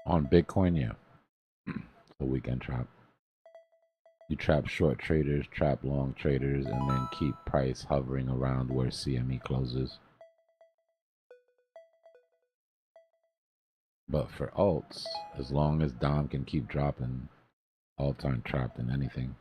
On Bitcoin, yeah. It's a weekend trap. You trap short traders, trap long traders, and then keep price hovering around where CME closes. But for alts, as long as Dom can keep dropping, alts aren't trapped in anything.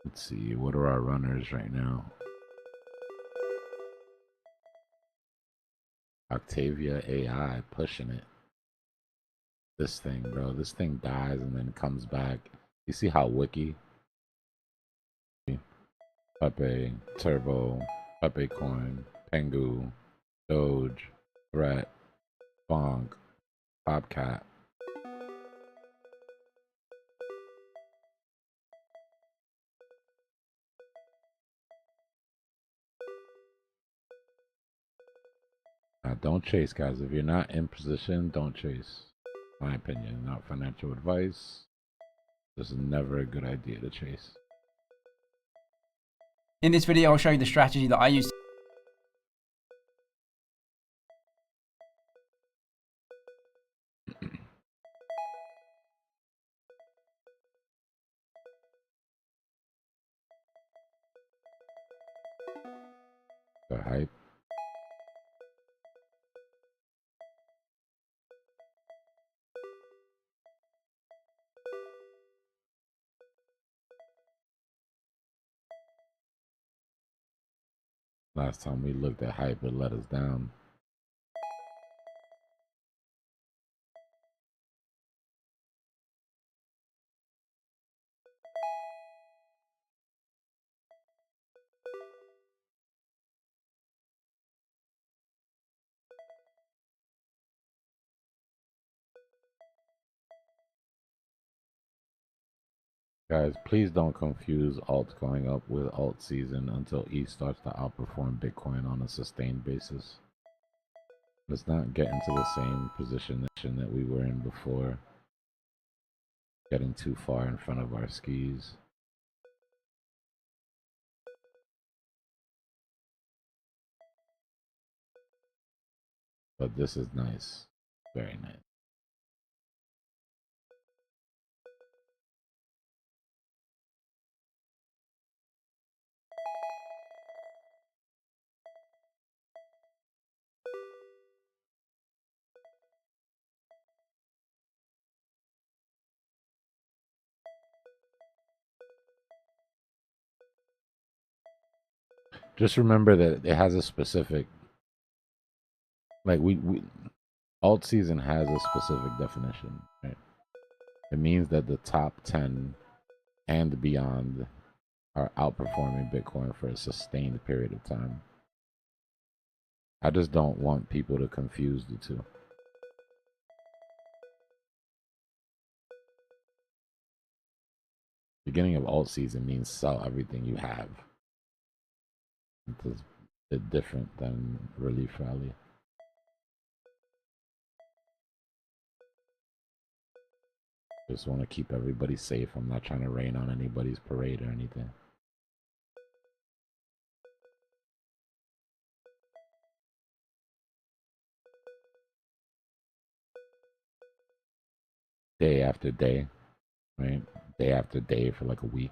Let's see, what are our runners right now? Octavia AI pushing it. This thing, bro. This thing dies and then comes back. You see how wiki? Pepe, Turbo, Pepe Coin, Pengu, Doge, Threat, Bonk, Bobcat. Now, don't chase, guys. If you're not in position, don't chase. My opinion, not financial advice. This is never a good idea to chase. In this video, I'll show you the strategy that I use. The hype. Last time we looked at hype, it let us down. Guys, please don't confuse alt going up with alt season until ETH starts to outperform Bitcoin on a sustained basis. Let's not get into the same position that we were in before, getting too far in front of our skis. But this is nice. Very nice. Just remember that it has a specific, like we alt season has a specific definition, right? It means that the top 10 and beyond are outperforming Bitcoin for a sustained period of time. I just don't want people to confuse the two. Beginning of alt season means sell everything you have. It's a bit different than relief rally. Just want to keep everybody safe. I'm not trying to rain on anybody's parade or anything. Day after day, right? Day after day for like a week.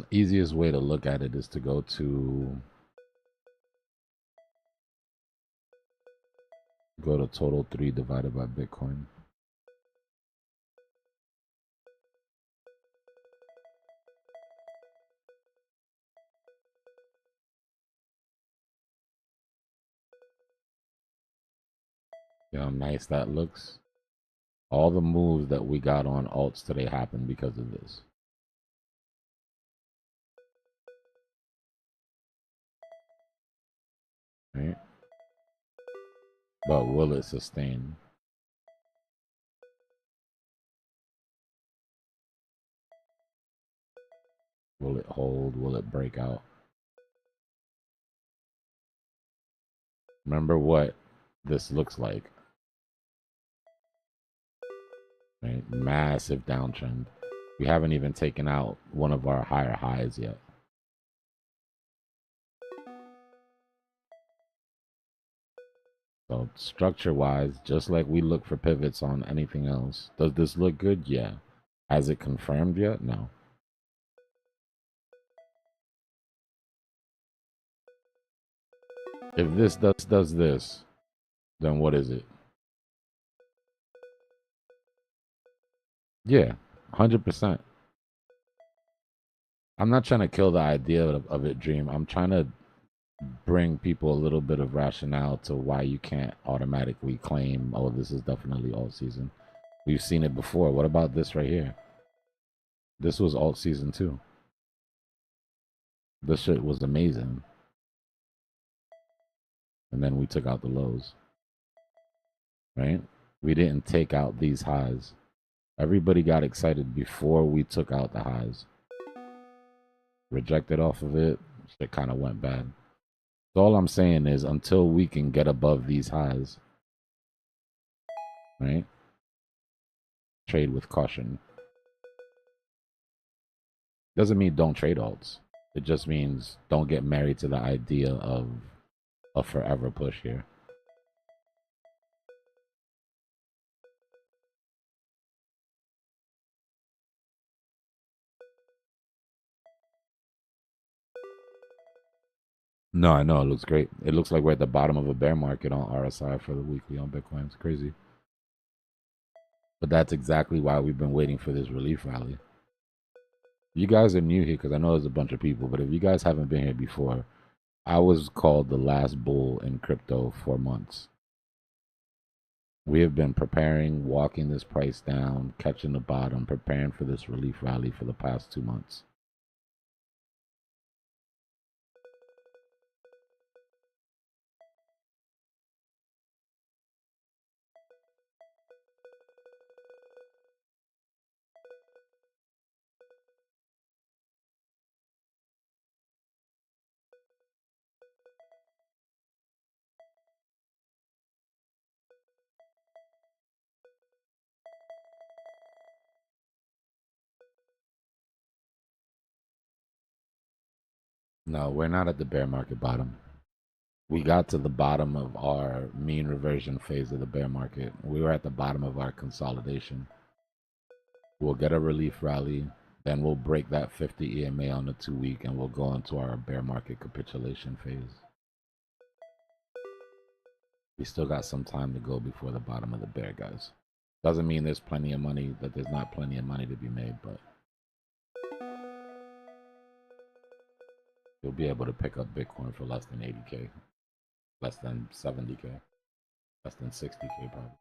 Easiest way to look at it is to go to total 3 divided by Bitcoin. You know how nice that looks? All the moves that we got on alts today happened because of this. Right? But will it sustain? Will it hold? Will it break out? Remember what this looks like, right? Massive downtrend. We haven't even taken out one of our higher highs yet. So structure-wise, just like we look for pivots on anything else, does this look good? Yeah. Has it confirmed yet? No. If this does this, then what is it? Yeah, 100%. I'm not trying to kill the idea of it, Dream. I'm trying to bring people a little bit of rationale to why you can't automatically claim, oh, this is definitely alt season. We've seen it before. What about this right here? This was alt season too. This shit was amazing. And then we took out the lows, right? We didn't take out these highs. Everybody got excited before we took out the highs. Rejected off of it, shit kind of went bad. So all I'm saying is until we can get above these highs, right? Trade with caution. Doesn't mean don't trade alts. It just means don't get married to the idea of a forever push here. No, I know it looks great. It looks like we're at the bottom of a bear market on RSI for the weekly on Bitcoin. It's crazy. But that's exactly why we've been waiting for this relief rally. You guys are new here because I know there's a bunch of people, but if you guys haven't been here before, I was called the last bull in crypto for months. We have been preparing, walking this price down, catching the bottom, preparing for this relief rally for the past 2 months. No, we're not at the bear market bottom. We got to the bottom of our mean reversion phase of the bear market. We were at the bottom of our consolidation. We'll get a relief rally, then we'll break that 50 EMA on the 2-week, and we'll go into our bear market capitulation phase. We still got some time to go before the bottom of the bear, guys. Doesn't mean there's plenty of money, that there's not plenty of money to be made, but you'll be able to pick up Bitcoin for less than 80K, less than 70K, less than 60K probably.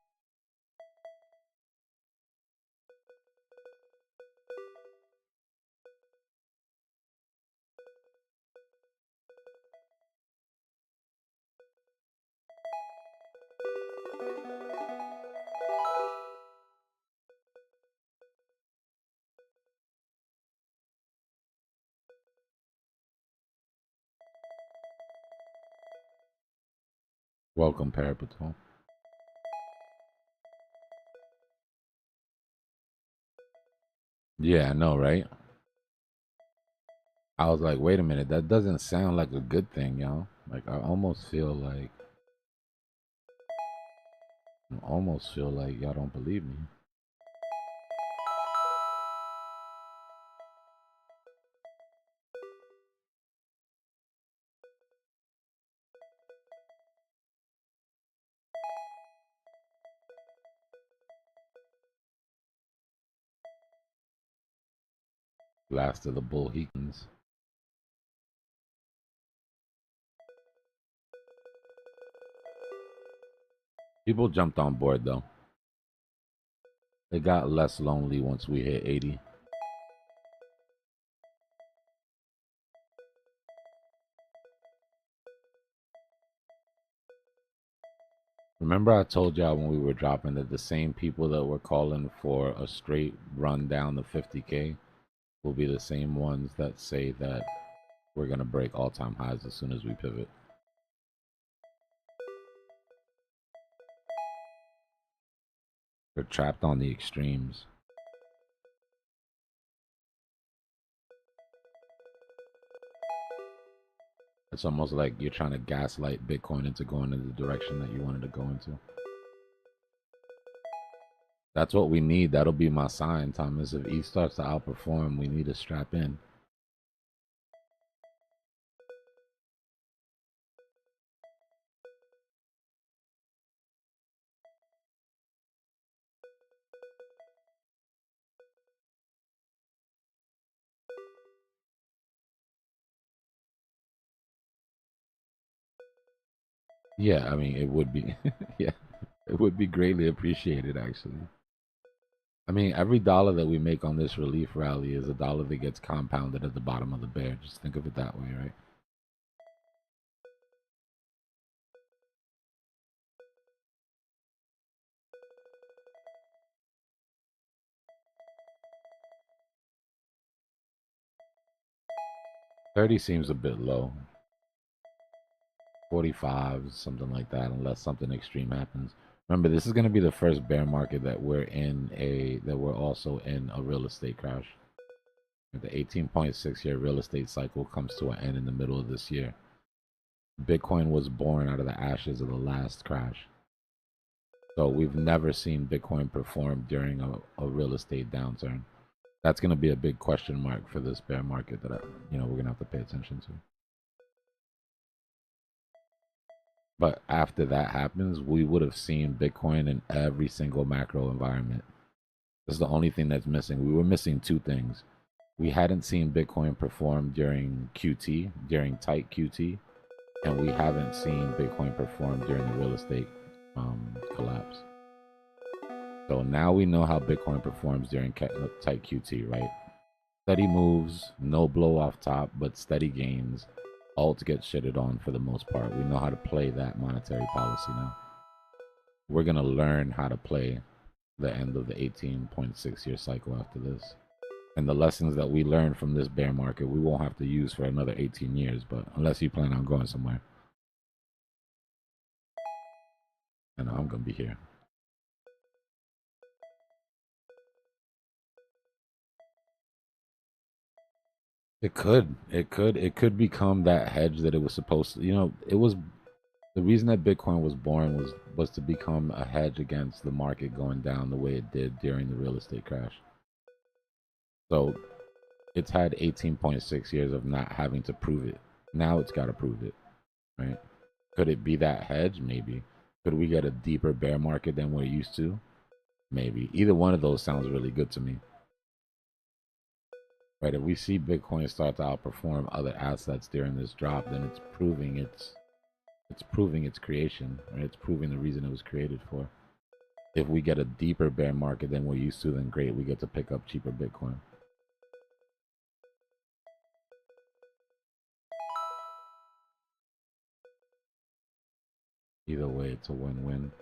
Welcome, Parapatrol. Yeah, I know, right? I was like, wait a minute, that doesn't sound like a good thing, y'all. Like, I almost feel like y'all don't believe me. Last of the Bullheatons. People jumped on board though. It got less lonely once we hit 80. Remember I told y'all when we were dropping that the same people that were calling for a straight run down the 50K will be the same ones that say that we're going to break all-time highs as soon as we pivot. They're trapped on the extremes. It's almost like you're trying to gaslight Bitcoin into going in the direction that you wanted to go into. That's what we need. That'll be my sign, Thomas. If ETH starts to outperform, we need to strap in. Yeah, I mean, it would be, yeah, it would be greatly appreciated, actually. I mean, every dollar that we make on this relief rally is a dollar that gets compounded at the bottom of the bear. Just think of it that way, right? $30 seems a bit low. 45, something like that, unless something extreme happens. Remember, this is going to be the first bear market that we're also in a real estate crash. The 18.6-year real estate cycle comes to an end in the middle of this year. Bitcoin was born out of the ashes of the last crash. So we've never seen Bitcoin perform during a real estate downturn. That's going to be a big question mark for this bear market that we're going to have to pay attention to. But after that happens, we would have seen Bitcoin in every single macro environment. That's the only thing that's missing. We were missing two things. We hadn't seen Bitcoin perform during QT, during tight QT, and we haven't seen Bitcoin perform during the real estate collapse. So now we know how Bitcoin performs during tight QT, right? Steady moves, no blow off top, but steady gains. Alt gets shitted on for the most part. We know how to play that monetary policy now. We're going to learn how to play the end of the 18.6-year cycle after this. And the lessons that we learned from this bear market, we won't have to use for another 18 years, but unless you plan on going somewhere. And I'm going to be here. It could become that hedge that it was supposed to. It was the reason that Bitcoin was born was to become a hedge against the market going down the way it did during the real estate crash. So it's had 18.6 years of not having to prove it. Now it's got to prove it, right? Could it be that hedge? Maybe. Could we get a deeper bear market than we're used to? Maybe. Either one of those sounds really good to me. Right? If we see Bitcoin start to outperform other assets during this drop, then it's proving its creation, right? It's proving the reason it was created for. If we get a deeper bear market than we're used to, then great, we get to pick up cheaper Bitcoin. Either way, it's a win-win.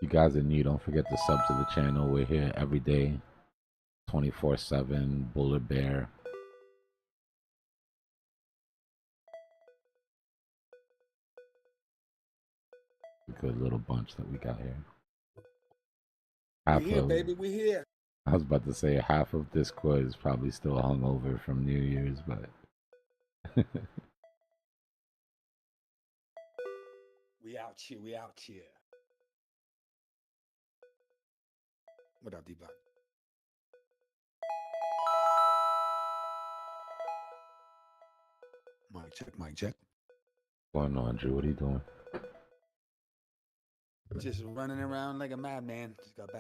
You guys are new. Don't forget to sub to the channel. We're here every day, 24/7, bull or bear. A good little bunch that we got here. We here, baby. We here. I was about to say half of Discord is probably still hungover from New Year's, but we out here. We out here. What up, Dbloc? Mic check, mic check. What's going on, Drew? What are you doing? Just running around like a madman. Just got back.